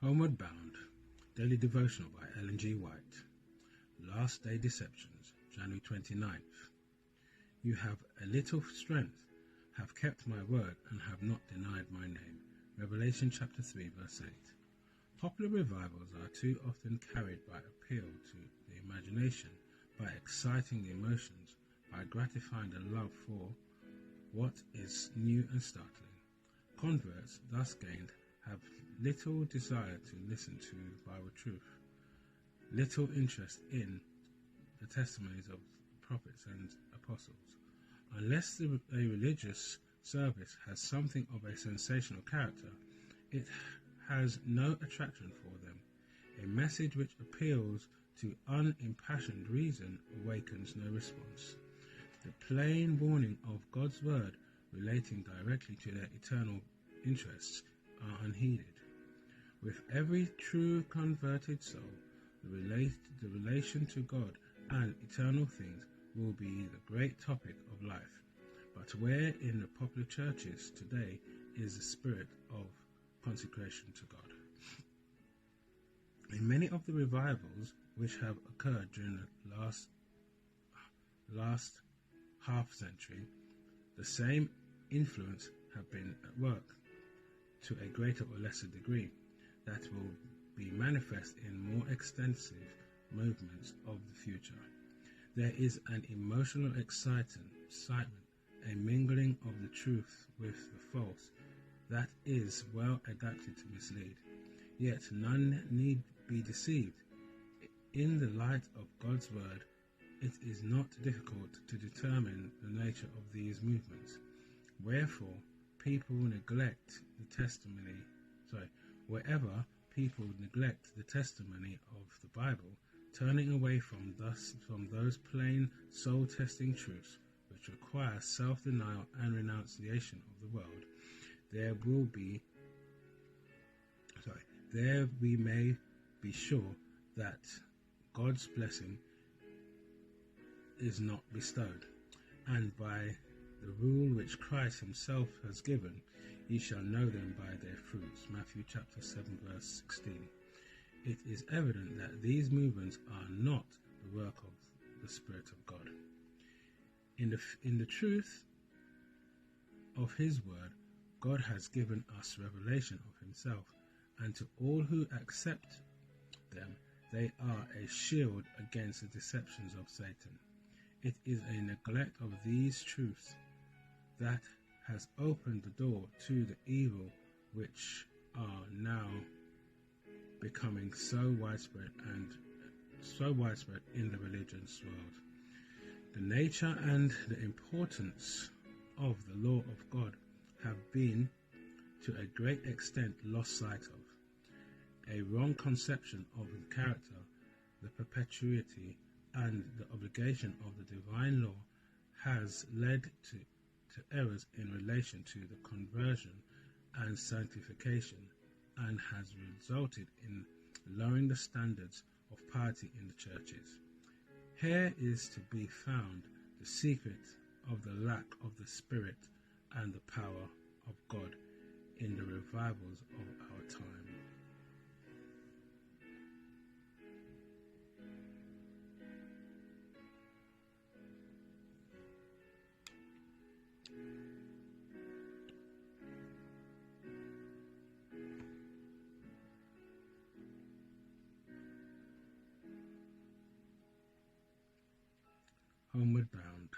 Homeward Bound, Daily Devotional by Ellen G. White. Last Day Deceptions, January 29th. You have a little strength, have kept my word, and have not denied my name. Revelation chapter 3, verse 8. Popular revivals are too often carried by appeal to the imagination, by exciting the emotions, by gratifying the love for what is new and startling. Converts thus gained have little desire to listen to Bible truth, little interest in the testimonies of prophets and apostles. Unless a religious service has something of a sensational character, it has no attraction for them. A message which appeals to unimpassioned reason awakens no response. The plain warning of God's word relating directly to their eternal interests are unheeded. With every true converted soul, the relation to God and eternal things will be the great topic of life. But where in the popular churches today is the spirit of consecration to God? In many of the revivals which have occurred during the last half century, the same influence have been at work to a greater or lesser degree that will be manifest in more extensive movements of the future. There is an emotional excitement, a mingling of the truth with the false that is well adapted to mislead. Yet none need be deceived. In the light of God's word, it is not difficult to determine the nature of these movements. Wherever people neglect the testimony of the Bible, turning away from those plain soul-testing truths which require self-denial and renunciation of the world, there we may be sure that God's blessing is not bestowed, and by the rule which Christ himself has given, ye shall know them by their fruits. Matthew chapter 7 verse 16. It is evident that these movements are not the work of the Spirit of God. In the truth of his word, God has given us revelation of himself, and to all who accept them, they are a shield against the deceptions of Satan. It is a neglect of these truths that has opened the door to the evil which are now becoming so widespread in the religious world. The nature and the importance of the law of God have been to a great extent lost sight of. A wrong conception of the character, the perpetuity, and the obligation of the divine law has led to errors in relation to the conversion and sanctification, and has resulted in lowering the standards of piety in the churches. Here is to be found the secret of the lack of the Spirit and the power of God in the revivals of our time. Homeward Bound.